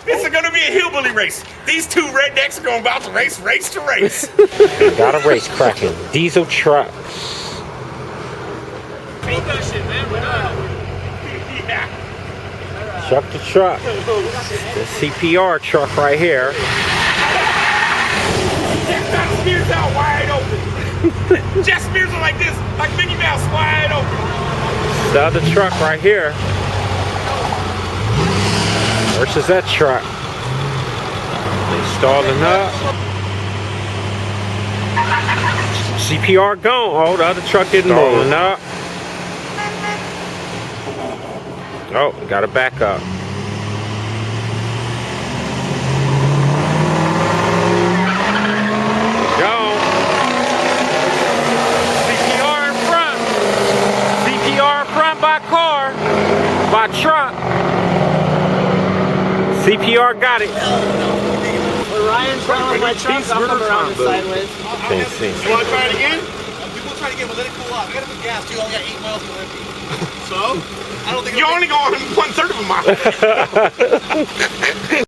This is gonna be a hillbilly race. These two rednecks are going about to race to race. Got a race cracking. Diesel trucks. Beat that shit, man. We're done. Yeah. Truck to truck. The CPR truck right here. Jeff got spears out wide open. Jeff spears are like this, like Mickey Mouse, wide open. The other truck right here. Versus that truck. They stalling up. CPR gone. Oh, the other truck didn't move. Up. Oh, got to back up. Go. CPR in front. CPR in front by car. By truck. CPR got it. When Ryan's running with my truck, I'll come around this sideways. Can't see. You want to try it again? We will try it again, but let it cool off. I gotta put gas too. I only got 8 miles to empty. So? I don't think You're only going 1/3 of a mile.